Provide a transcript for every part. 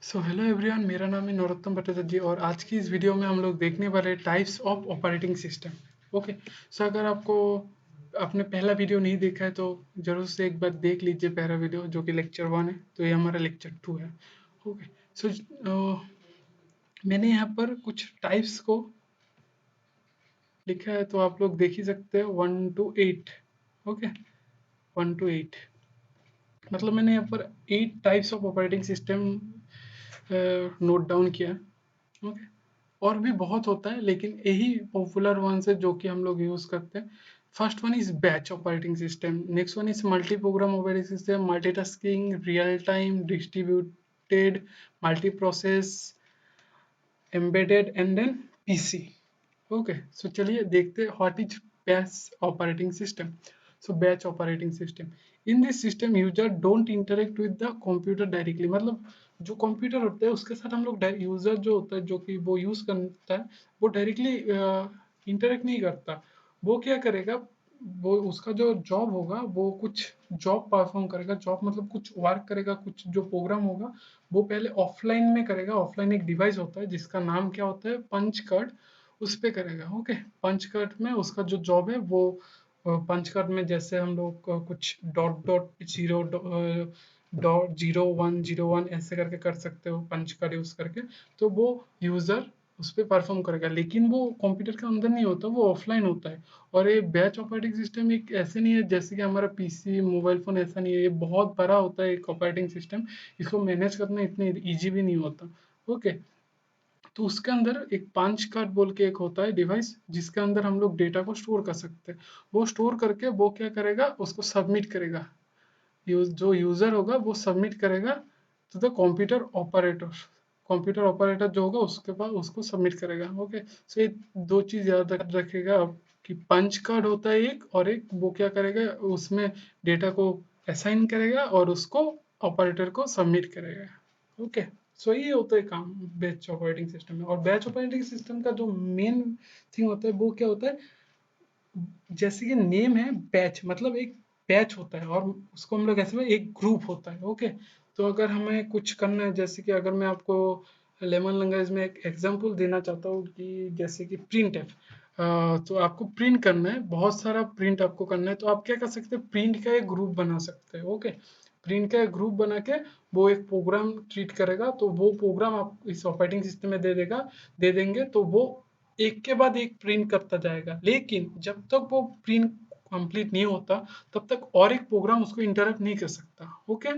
So hello everyone, मेरा नाम है नरोत्तम भट्टाचार्य जी और आज की इस वीडियो में हम लोग देखने वाले types of operating system. Okay. So अगर आपको आपने पहला वीडियो नहीं देखा है तो जरूर से एक बार देख लीजिए पहला वीडियो जो कि लेक्चर 1 है। तो ये हमारा लेक्चर 2 है। ओके। सो मैंने यहाँ पर कुछ टाइप्स को लिखा है तो आप लोग देख ही सकते हैं 1 to 8। ओके, 1 to 8 मतलब मैंने यहाँ पर 8 types of operating system note down किया है। ओके। और भी बहुत होता है लेकिन यही पॉपुलर वन है जो कि हम लोग यूज करते हैं। First one is batch operating system, next one is multi program operating system, multitasking, real time, distributed, multi process, embedded and then PC. Okay. So चलिए देखते हैं what is batch operating system. So batch operating system, in this system user don't interact with the computer directly. मतलब जो computer होता है उसके साथ हम लोग यूजर जो होता है जो कि वो यूज करता है वो डायरेक्टली इंटरेक्ट नहीं करता। वो क्या करेगा, वो उसका जो जॉब होगा वो कुछ जॉब परफॉर्म करेगा। जॉब मतलब कुछ वर्क करेगा, कुछ जो प्रोग्राम होगा वो पहले ऑफलाइन में करेगा। ऑफलाइन एक डिवाइस होता है जिसका नाम क्या होता है, पंच कार्ड, उस पे करेगा। ओके। पंच कार्ड में उसका जो जॉब है वो पंच कार्ड में जैसे हम लोग कुछ डॉट डॉट जीरो डॉट 0101 ऐसे करके कर सकते हो पंच कार्ड यूज करके। तो वो यूजर उस पर परफॉर्म करेगा लेकिन वो कंप्यूटर के अंदर नहीं होता, वो ऑफलाइन होता है। और ये बैच ऑपरेटिंग सिस्टम एक ऐसे नहीं है जैसे कि हमारा पीसी मोबाइल फोन, ऐसा नहीं है। ये बहुत बड़ा होता है एक ऑपरेटिंग सिस्टम। इसको मैनेज करना इतने इजी भी नहीं होता। ओके। तो उसके अंदर एक पंच कार्ड बोल के एक होता है डिवाइस जिसके अंदर हम लोग डेटा को स्टोर कर सकते हैं। वो स्टोर करके वो क्या करेगा, उसको सबमिट करेगा। जो यूजर होगा वो सबमिट करेगा to the computer operator. Computer operator जो होगा उसके पास उसको सबमिट करेगा। ओके। सो ये दो चीज याद रखेगा आप कि पंच कार्ड होता है एक, और एक वो क्या करेगा उसमें डेटा को असाइन करेगा और उसको ऑपरेटर को सबमिट करेगा। ओके। सो ये होता है काम बैच ऑपरेटिंग सिस्टम में। और बैच ऑपरेटिंग सिस्टम का जो मेन थिंग होता है वो क्या होता है, जैसे कि नेम है बैच, मतलब एक बैच होता है और उसको हम लोग ऐसे में एक ग्रुप होता है। ओके। तो अगर हमें कुछ करना है, जैसे कि अगर मैं आपको लेमन लैंग्वेज में एक एग्जांपल देना चाहता हूँ कि जैसे कि प्रिंट है। तो आपको प्रिंट करना है, बहुत सारा प्रिंट आपको करना है, तो आप क्या कर सकते हैं, प्रिंट का एक ग्रुप बना सकते हैं। ओके। प्रिंट का एक ग्रुप बना के वो एक प्रोग्राम ट्रीट करेगा, तो वो प्रोग्राम आप इस ऑपरेटिंग सिस्टम में दे देंगे तो वो एक के बाद एक प्रिंट करता जाएगा। लेकिन जब तक वो प्रिंट कंप्लीट नहीं होता तब तक और एक प्रोग्राम उसको इंटरप्ट नहीं कर सकता। ओके।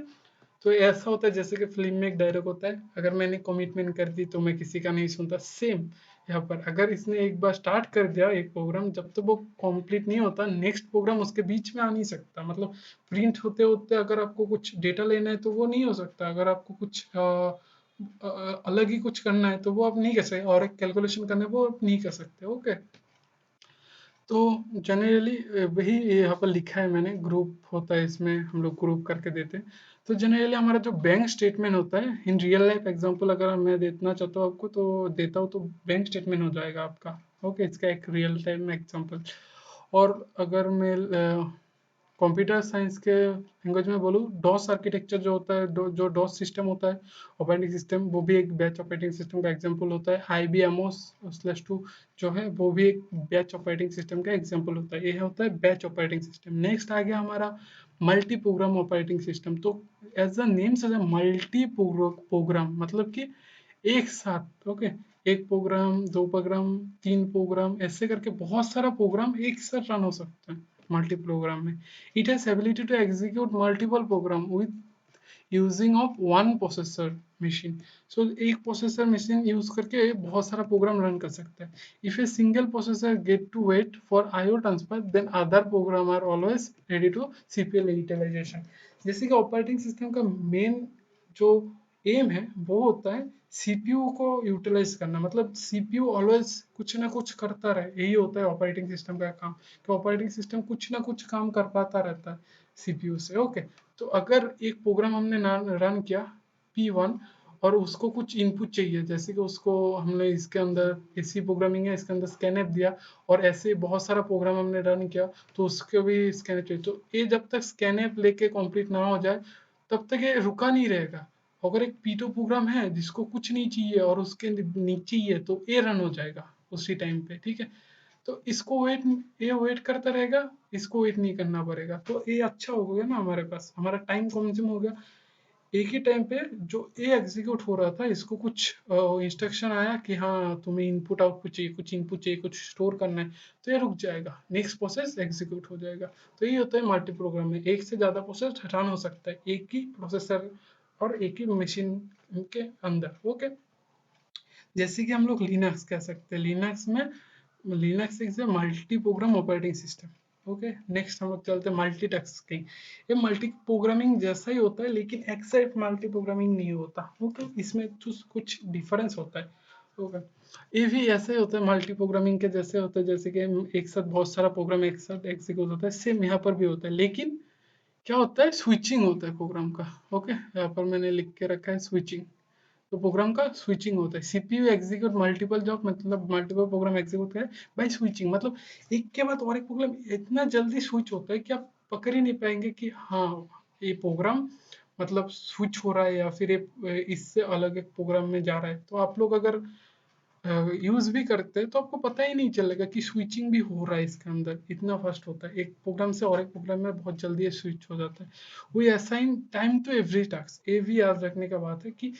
तो ऐसा होता है जैसे कि फिल्म में एक डायलॉग होता है, अगर मैंने कमिटमेंट कर दी तो मैं किसी का नहीं सुनता। सेम यहाँ पर अगर इसने एक बार स्टार्ट कर दिया एक प्रोग्राम, जब तक वो कंप्लीट नहीं होता नेक्स्ट प्रोग्राम उसके बीच में आ नहीं सकता। मतलब प्रिंट होते होते अगर आपको कुछ डेटा लेना है तो वो नहीं हो सकता। अगर आपको कुछ अलग ही कुछ करना है तो वो आप नहीं कर सकते, और एक कैलकुलेशन करना है वो आप नहीं कर सकते। ओके। तो जनरली वही यहाँ पर लिखा है मैंने, ग्रुप होता है इसमें, हम लोग ग्रुप करके देते हैं। तो जनरली हमारा जो बैंक स्टेटमेंट होता है, इन रियल लाइफ एग्जांपल अगर मैं देना चाहता हूँ आपको तो देता हूँ, तो बैंक स्टेटमेंट हो जाएगा आपका। ओके, इसका एक रियल टाइम एग्जांपल। और अगर मैं कंप्यूटर साइंस के लैंग्वेज में बोलूँ, डॉस आर्किटेक्चर जो होता है, जो डॉस सिस्टम होता है ऑपरेटिंग सिस्टम, वो भी एक बैच ऑपरेटिंग सिस्टम का एग्जांपल होता है। IBM/2 जो है वो भी एक बैच ऑपरेटिंग सिस्टम का एग्जांपल होता है। ये होता है बैच ऑपरेटिंग सिस्टम। नेक्स्ट आ गया हमारा मल्टी प्रोग्राम ऑपरेटिंग सिस्टम। तो एज द नेम से मल्टी प्रोग्राम मतलब कि एक साथ। ओके। एक प्रोग्राम, दो प्रोग्राम, तीन प्रोग्राम, ऐसे करके बहुत सारा प्रोग्राम एक साथ रन हो सकता है मल्टी प्रोग्राम में। It has ability to execute multiple program with using of one processor machine. So एक प्रोसेसर मशीन यूज करके बहुत सारा प्रोग्राम रन कर सकता है। If a single processor get to wait for IO transfer then other program are always ready to CPL utilisation. जैसे कि operating system का मेन जो एम है वो होता है CPU को यूटिलाइज करना। मतलब CPU ऑलवेज कुछ ना कुछ करता रहे, यही होता है ऑपरेटिंग सिस्टम का काम, कि ऑपरेटिंग सिस्टम कुछ ना कुछ काम कर पाता रहता है CPU से। ओके। तो अगर एक प्रोग्राम हमने रन किया P1 और उसको कुछ इनपुट चाहिए, जैसे कि उसको हमने इसके अंदर AC प्रोग्रामिंग है, इसके अंदर स्कैनएफ दिया, और ऐसे बहुत सारा प्रोग्राम हमने रन किया तो उसके भी स्कैनएफ चाहिए। तो ये जब तक स्कैनएफ लेके कंप्लीट ना हो जाए तब तक ये रुका नहीं रहेगा। अगर एक पीटो प्रोग्राम है जिसको कुछ नहीं चाहिए और उसके नीचे ही है तो ए रन हो जाएगा उसी टाइम पे, ठीक है। तो इसको वेट, ये वेट करता रहेगा, इसको वेट नहीं करना पड़ेगा, तो ये अच्छा हो गया ना, हमारे पास हमारा टाइम कंज्यूम हो गया। एक ही टाइम पे जो ए एग्जीक्यूट हो रहा था, इसको कुछ इंस्ट्रक्शन आया कि हाँ तुम्हें इनपुट आउटपुट चाहिए, कुछ इनपुट चाहिए, कुछ स्टोर करना है, तो ये रुक जाएगा, नेक्स्ट प्रोसेस एग्जीक्यूट हो जाएगा। तो ये होता है मल्टी प्रोग्राम में, एक से ज़्यादा प्रोसेस रन हो सकता है एक ही प्रोसेसर और एक ही मशीन के अंदर, ओके। जैसे कि हम लोग लिनक्स कह सकते हैं, लिनक्स में Linux is a multi program operating system, okay. Next हम लोग चलते हैं मल्टी टास्किंग। ये मल्टी प्रोग्रामिंग जैसा ही होता है लेकिन एक्सेप्ट मल्टी प्रोग्रामिंग नहीं होता, ओके। इसमें कुछ डिफरेंस होता है, ओके। ये भी ऐसे ही होता है मल्टी प्रोग्रामिंग के जैसे होता है, जैसे कि एक साथ बहुत सारा प्रोग्राम एक साथ एग्जीक्यूट होता है, सेम यहाँ पर भी होता है, लेकिन क्या होता है, स्विचिंग होता है प्रोग्राम का, ओके। यहाँ पर मैंने लिख के रखा है स्विचिंग। तो प्रोग्राम का स्विचिंग होता है, सीपीयू एग्जीक्यूट मल्टीपल जॉब, मतलब मल्टीपल प्रोग्राम एग्जीक्यूट करे बाय स्विचिंग, मतलब एक के बाद और एक प्रोग्राम इतना जल्दी स्विच होता है कि आप पकड़ ही नहीं पाएंगे कि हाँ ये प्रोग्राम मतलब स्विच हो रहा है या फिर ये इससे अलग एक प्रोग्राम में जा रहा है। तो आप लोग अगर यूज भी करते हैं तो आपको पता ही नहीं चलेगा कि स्विचिंग भी हो रहा है इसके अंदर, इतना फास्ट होता है, एक प्रोग्राम से और एक प्रोग्राम में बहुत जल्दी स्विच हो जाता है। We assign time to every task, ये भी याद रखने का बात है कि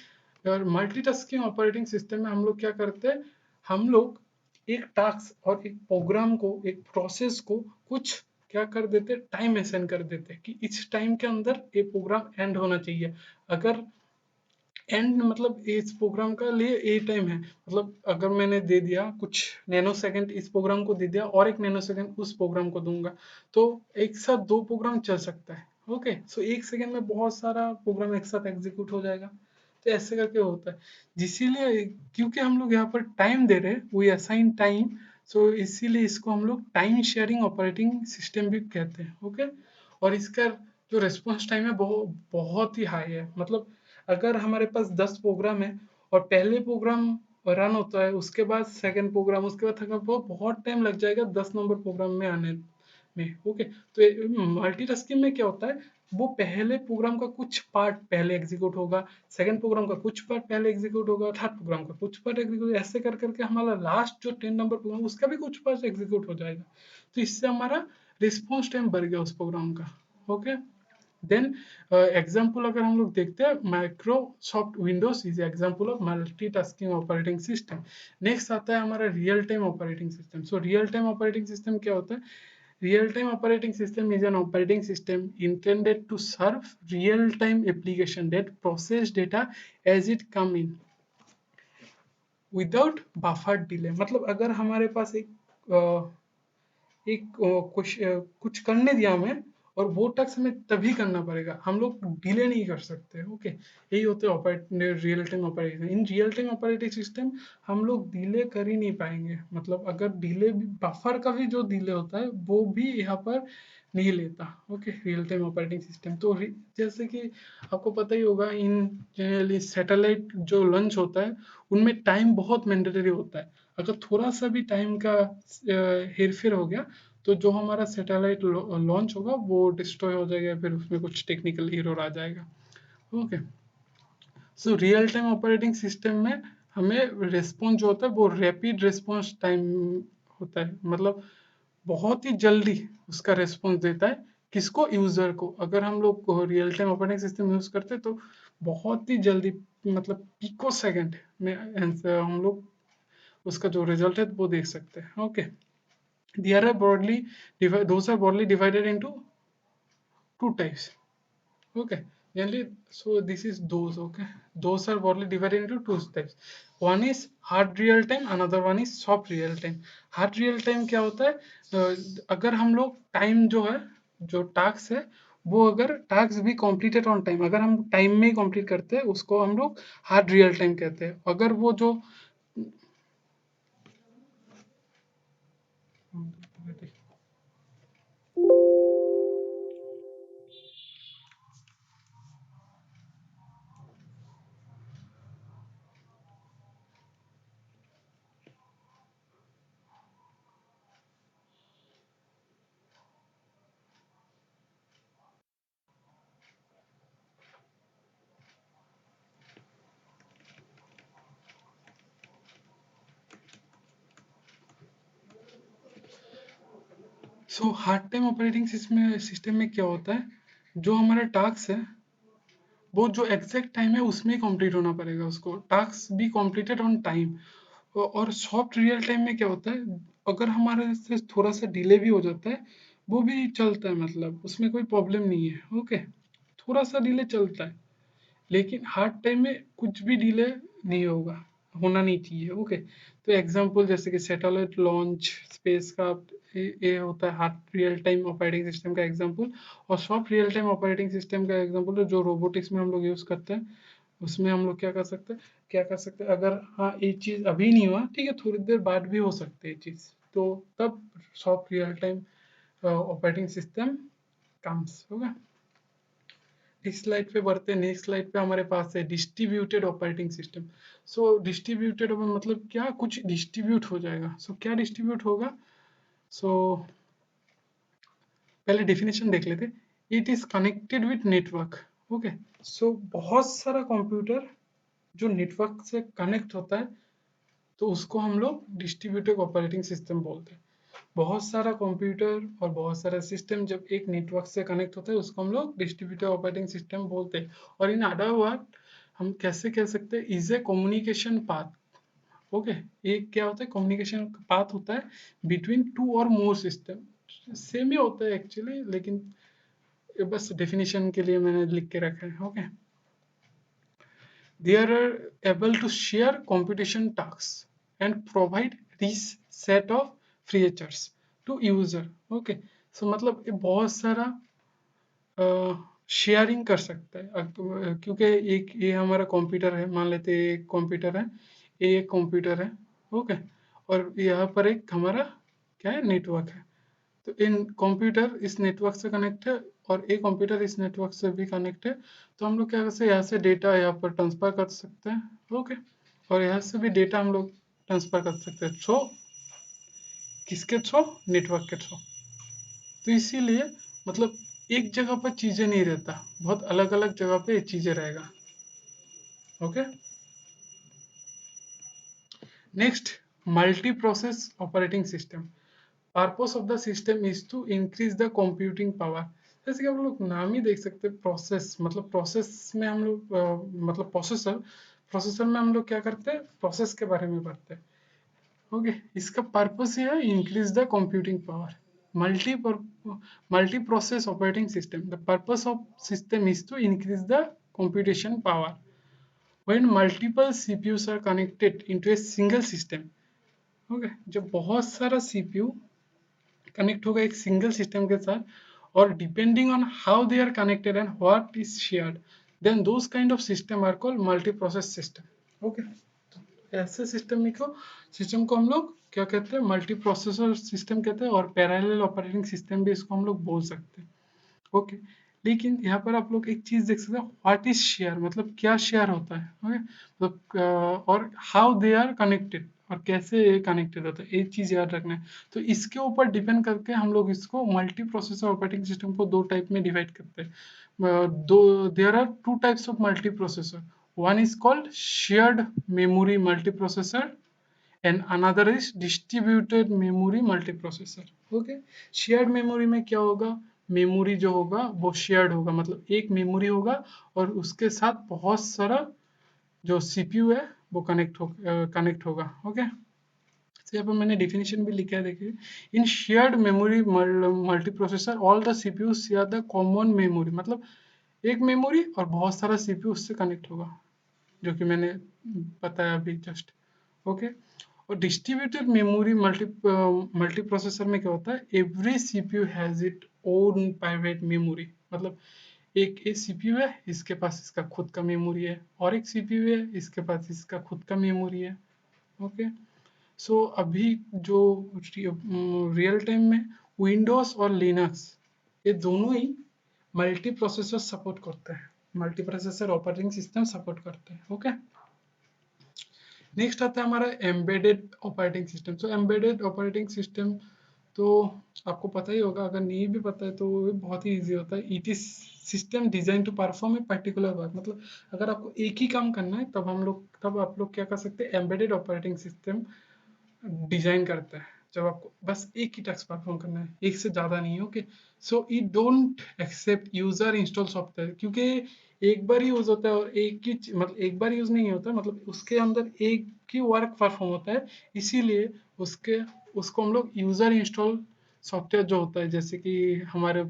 मल्टीटास्किंग ऑपरेटिंग सिस्टम में हम लोग क्या करते हैं, हम लोग एक टास्क और एक प्रोग्राम को, एक प्रोसेस को कुछ क्या कर देते, टाइम असाइन कर देते कि इस टाइम के अंदर ये प्रोग्राम एंड होना चाहिए। अगर एंड मतलब इस प्रोग्राम का लिए ए टाइम है, मतलब अगर मैंने दे दिया कुछ नैनो सेकंड इस प्रोग्राम को दे दिया और एक नैनो सेकंड उस प्रोग्राम को दूंगा, तो एक साथ दो प्रोग्राम चल सकता है, ओके। सो एक सेकंड में बहुत सारा प्रोग्राम एक साथ एग्जीक्यूट हो जाएगा। तो ऐसे करके होता है, जिसीलिए क्योंकि हम लोग यहाँ पर टाइम दे रहे हैं, वी असाइन टाइम, सो इसीलिए इसको हम लोग टाइम शेयरिंग ऑपरेटिंग सिस्टम भी कहते हैं, ओके। और इसका जो रिस्पॉन्स टाइम है बहुत ही हाई है, मतलब अगर हमारे पास 10 प्रोग्राम है और पहले प्रोग्राम रन होता है, उसके बाद सेकंड प्रोग्राम, उसके बाद थर्ड, बहुत टाइम लग जाएगा 10 नंबर प्रोग्राम में आने में, ओके। तो मल्टीटास्किंग में क्या होता है, वो पहले प्रोग्राम का कुछ पार्ट पहले एग्जीक्यूट होगा, सेकंड प्रोग्राम का कुछ पार्ट पहले एग्जीक्यूट होगा, थर्ड प्रोग्राम का कुछ पार्ट एग्जीक्यूट, ऐसे कर करके हमारा लास्ट जो 10 नंबर प्रोग्राम उसका भी कुछ पार्ट एग्जीक्यूट हो जाएगा। तो इससे हमारा रिस्पॉन्स टाइम बढ़ गया उस प्रोग्राम का, ओके। देन एग्जाम्पल अगर हम लोग देखते हैं, Microsoft Windows is example of multitasking operating system. Next आता है हमारा real time operating system. So real time operating system क्या होता है, real time operating system is an operating system intended to serve real time application that process data as it come in without buffer delay। मतलब अगर हमारे पास कुछ करने दिया हमें और वो टैक्स हमें तभी करना पड़ेगा, हम लोग डिले नहीं कर सकते, ओके। यही होते हैं real time operating. In real time operating system हम लोग डिले कर ही नहीं पाएंगे, मतलब अगर डिले भी, बफर का भी जो डिले होता है वो भी यहाँ पर नहीं लेता, okay, real time operating system. तो जैसे कि आपको पता ही होगा, इन जनरली सैटेलाइट जो लॉन्च होता है उनमें टाइम बहुत मैंडेटरी होता है। अगर थोड़ा सा भी टाइम का हेरफेर हो गया तो जो हमारा सैटेलाइट लॉन्च होगा वो डिस्ट्रॉय हो जाएगा, फिर उसमें कुछ टेक्निकल एरर आ जाएगा, okay. So real time operating system में हमें रिस्पॉन्स जो होता है वो रैपिड रिस्पॉन्स टाइम होता है, मतलब बहुत ही जल्दी उसका रिस्पॉन्स देता है, किसको, यूजर को। अगर हम लोग real time operating system use करते हैं तो बहुत ही जल्दी, मतलब पिको सेकंड में हम लोग उसका जो रिजल्ट है वो देख सकते हैं, okay. They are broadly those are broadly divided into two types. Okay. Generally, so this is those. Okay. Those are broadly divided into two types. One is hard real time, another one is soft real time. Hard real time क्या होता है, अगर हम लोग time जो है, जो task है वो अगर टास्क भी completed on टाइम, अगर हम टाइम में ही कंप्लीट करते हैं उसको हम लोग हार्ड रियल टाइम कहते हैं। अगर वो जो so hard time operating system में क्या होता है, जो हमारा टास्क है वो जो एग्जैक्ट टाइम है उसमें कंप्लीट होना पड़ेगा, उसको task be completed on time. और सॉफ्ट रियल टाइम में क्या होता है, अगर हमारे से थोड़ा सा डिले भी हो जाता है वो भी चलता है, मतलब उसमें कोई प्रॉब्लम नहीं है। ओके, थोड़ा सा डिले चलता है, लेकिन हार्ड टाइम में कुछ भी डिले नहीं होगा, होना नहीं चाहिए। ओके, तो एग्जांपल जैसे कि सैटेलाइट लॉन्च, स्पेस का, ये होता है hard real time operating system का एग्जांपल। और soft real time operating system का एग्जांपल जो रोबोटिक्स में हम लोग यूज़ करते हैं, उसमें हम लोग क्या कर सकते हैं, अगर हाँ ये चीज़ अभी नहीं हुआ, ठीक है, थोड़ी देर बाद भी हो सकती है ये चीज़, तो तब soft real time operating system comes होगा। नेक्स्ट स्लाइड पे बढ़ते हैं। नेक्स्ट स्लाइड पे हमारे पास है डिस्ट्रीब्यूटेड ऑपरेटिंग सिस्टम। सो डिस्ट्रीब्यूटेड मतलब क्या, कुछ डिस्ट्रीब्यूट हो जाएगा। सो क्या डिस्ट्रीब्यूट होगा, सो पहले डेफिनेशन देख लेते। It is connected with network. Okay, so बहुत सारा कंप्यूटर जो नेटवर्क से कनेक्ट होता है, तो उसको हम लोग डिस्ट्रीब्यूटेड ऑपरेटिंग सिस्टम बोलते हैं। बहुत सारा कंप्यूटर और बहुत सारा सिस्टम जब एक नेटवर्क से कनेक्ट होता है, उसको हम लोग डिस्ट्रीब्यूटेड ऑपरेटिंग सिस्टम बोलते हैं। और इन अदर वर्ड हम कैसे कह सकते हैं, is a communication path. Okay, एक क्या होता है, कम्युनिकेशन पाथ होता है बिटवीन टू और मोर सिस्टम। सेम ही होता है एक्चुअली, लेकिन ये बस डेफिनेशन के लिए मैंने लिख के रखा है। Okay, they are able to share computation tasks and provide this set of features to user. Okay, so मतलब ये बहुत सारा शेयरिंग कर सकता है। क्योंकि एक ये हमारा कंप्यूटर है, मान लेते हैं एक कंप्यूटर है, ये एक कंप्यूटर है। ओके, और यहाँ पर एक हमारा क्या है, नेटवर्क है। तो इन कंप्यूटर इस नेटवर्क से कनेक्ट है और एक कंप्यूटर इस नेटवर्क से भी कनेक्ट है। तो हम लोग क्या कर सकते हैं, यहाँ से डेटा यहाँ पर ट्रांसफर कर सकते हैं। ओके, और यहाँ से भी डेटा हम लोग ट्रांसफर कर सकते हैं थ्रू, किसके थ्रू, नेटवर्क के थ्रू। तो इसीलिए मतलब एक जगह पर चीजें नहीं रहता, बहुत अलग अलग जगह पे ये चीजें रहेगा। Okay, next, multi process operating system. Purpose of the system is to increase the computing power. जैसे कि हम लोग नाम ही देख सकते हैं, प्रोसेस मतलब प्रोसेस में हम लोग मतलब प्रोसेसर, प्रोसेसर में हम लोग क्या करते हैं, प्रोसेस के बारे में पढ़ते हैं। ओके, इसका पर्पस ये है, increase the computing power. Multi multi process operating system, the purpose of system is to increase the computation power when multiple CPUs are connected into a single system। Okay, जब बहुत सारा CPU connect होगा एक single system के साथ, और depending on how they are connected and what is shared, then those kind of system are called multi process system. Okay, ऐसे system को हम लोग क्या कहते हैं, मल्टी प्रोसेसर सिस्टम कहते हैं, और पैरेलल ऑपरेटिंग सिस्टम भी इसको हम लोग बोल सकते हैं। ओके, लेकिन यहाँ पर आप लोग एक चीज देख सकते हो, व्हाट इज शेयर, मतलब क्या शेयर होता है। ओके, मतलब और हाउ दे आर कनेक्टेड, और कैसे कनेक्टेड होता है, एक चीज याद रखना है। तो इसके ऊपर डिपेंड करके हम लोग इसको मल्टी प्रोसेसर ऑपरेटिंग सिस्टम को दो टाइप में डिवाइड करते हैं। दो, there are two types of multi processor. One is called shared memory multi processor and another is distributed memory multiprocessor. Okay, shared memory में क्या होगा, मेमोरी जो होगा वो शेयर्ड होगा, मतलब एक मेमोरी होगा और उसके साथ बहुत सारा जो सीपीयू है वो कनेक्ट होगा। ओके, तो यहाँ पर मैंने डेफिनेशन भी लिखा है, देखिए। In shared memory multiprocessor all the CPU share the common memory, मतलब एक मेमोरी और बहुत सारा सीपीयू उससे कनेक्ट होगा, जो कि मैंने बताया अभी जस्ट। ओके, और डिस्ट्रीब्यूटेड मेमोरी मल्टी प्रोसेसर में क्या होता है, every CPU has it own private memory, मतलब एक सीपीयू है, इसके पास इसका खुद का मेमोरी है, और एक सीपीयू है, इसके पास इसका खुद का मेमोरी है। ओके, सो अभी जो रियल टाइम में विंडोज और लिनक्स, ये दोनों ही मल्टी प्रोसेसर सपोर्ट करते हैं, multi processor operating system support करते हैं। ओके, नेक्स्ट आता है हमारा एम्बेडेड ऑपरेटिंग सिस्टम। तो एम्बेडेड ऑपरेटिंग सिस्टम तो आपको पता ही होगा, अगर नहीं भी पता है तो वो बहुत ही इजी होता है। It is system design to perform a particular work, मतलब अगर आपको एक ही काम करना है तब आप लोग क्या कर सकते हैं, एम्बेडेड ऑपरेटिंग सिस्टम डिजाइन करता है। जब आपको बस एक ही टास्क परफॉर्म करना है, एक से ज़्यादा नहीं। Okay, so it don't accept user install software, क्योंकि एक बार यूज होता है और एक ही मतलब एक बार यूज नहीं होता, मतलब उसके अंदर एक ही वर्क परफॉर्म होता है, इसीलिए उसको हम लोग यूजर इंस्टॉल सॉफ्टवेयर जो होता है, जैसे कि हमारे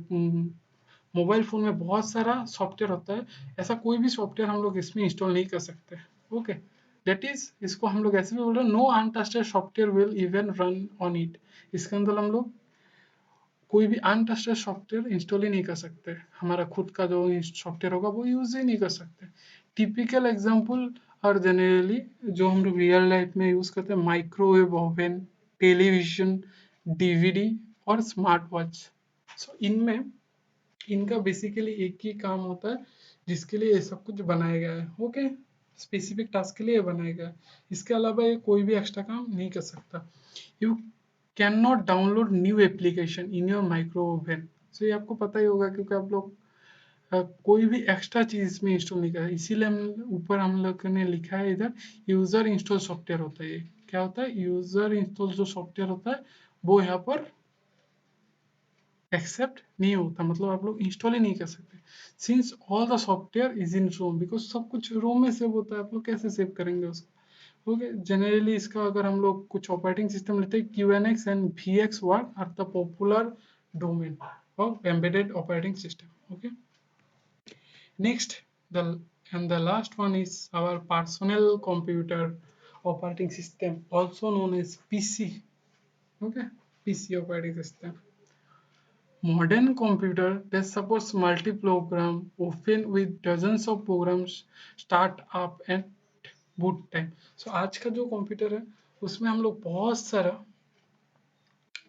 मोबाइल फ़ोन में बहुत सारा सॉफ्टवेयर होता है, ऐसा कोई भी सॉफ्टवेयर हम लोग इसमें इंस्टॉल नहीं कर सकते। ओके, दैट इज इसको हम लोग ऐसे भी बोल रहे हैं, no untrusted software will even run on it. इसके अंदर हम लोग कोई भी अनटस्टेड सॉफ्टवेयर इंस्टॉल ही नहीं कर सकते, हमारा खुद का जो सॉफ्टवेयर होगा वो यूज ही नहीं कर सकते। टिपिकल एग्जांपल और जनरली जो हम लोग रियल लाइफ में यूज करते हैं, माइक्रोवेव ओवन, टेलीविजन, डीवीडी और स्मार्ट वॉच। सो इनमें इनका बेसिकली एक ही काम होता है जिसके लिए ये सब कुछ बनाया गया है। ओके, स्पेसिफिक टास्क के लिए ये बनाया गया है, इसके अलावा ये कोई भी एक्स्ट्रा काम नहीं कर सकता। You can not download new application in your micro oven. So ये आपको पता ही होगा, क्योंकि आप लोग कोई भी एक्स्ट्रा चीज इसमें इंस्टॉल नहीं करा, इसीलिए हम ऊपर हम लोग ने लिखा है इधर यूजर इंस्टॉल सॉफ्टवेयर होता है। ये क्या होता है, यूजर इंस्टॉल जो सॉफ्टवेयर होता है वो यहाँ पर एक्सेप्ट नहीं होता, मतलब आप लोग इंस्टॉल ही नहीं कर सकते। Since all the software is in ROM, because सब कुछ रोम में सेव होता है, आप लोग कैसे सेव करेंगे उसको। ओके, जनरली इसका अगर हम लोग कुछ ऑपरेटिंग सिस्टम लेते हैं, QNX and VX word are the popular domain of embedded operating system. Okay, next the and the last one is our personal computer operating system, also known as PC. Okay, PC operating system. Modern computer that supports multi-program, often with dozens of programs, start up at boot time. So आज का जो computer है उसमें हम लोग बहुत सारा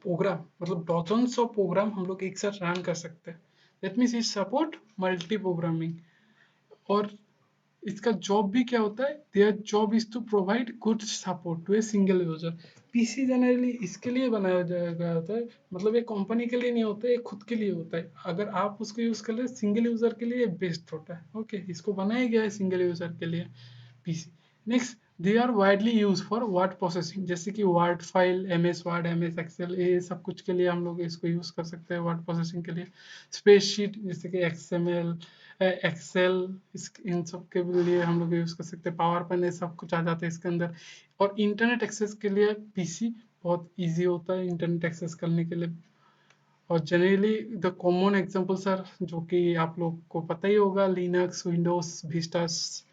programme, मतलब डॉजन्स ऑफ प्रोग्राम हम लोग एक साथ रन कर सकते हैं। That means it support multi programming. और इसका जॉब भी क्या होता है, their job is to provide good support to a single user. PC generally इसके लिए बनाया गया होता है, मतलब एक कंपनी के लिए नहीं होता है, ये खुद के लिए होता है। अगर आप उसको यूज कर ले सिंगल यूजर के लिए बेस्ट होता है। ओके, इसको बनाया गया है सिंगल यूजर के लिए PC. Next, they are widely use for word processing, जैसे कि word file, MS word, MS excel, ये सब कुछ के लिए हम लोग इसको यूज कर सकते हैं वर्ड प्रोसेसिंग के लिए। स्प्रेडशीट जैसे कि XML, एक्सेल, इन सब के लिए हम लोग यूज कर सकते हैं। पावर पॉइंट, सब कुछ आ जाता है इसके अंदर। और इंटरनेट एक्सेस के लिए पीसी बहुत इजी होता है इंटरनेट एक्सेस करने के लिए। और generally the common examples are, जो कि आप लोग को पता ही होगा, लिनक्स, विंडोज, विस्टास,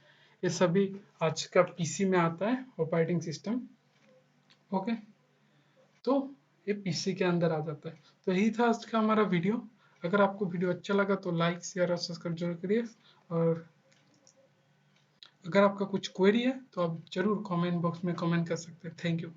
ये सभी आज का पीसी में आता है ऑपरेटिंग सिस्टम। ओके, तो ये पीसी के अंदर आ जाता है। तो यही था आज का हमारा वीडियो। अगर आपको वीडियो अच्छा लगा तो लाइक, शेयर और सब्सक्राइब जरूर करिए। और अगर आपका कुछ क्वेरी है तो आप जरूर कमेंट बॉक्स में कमेंट कर सकते हैं। Thank you.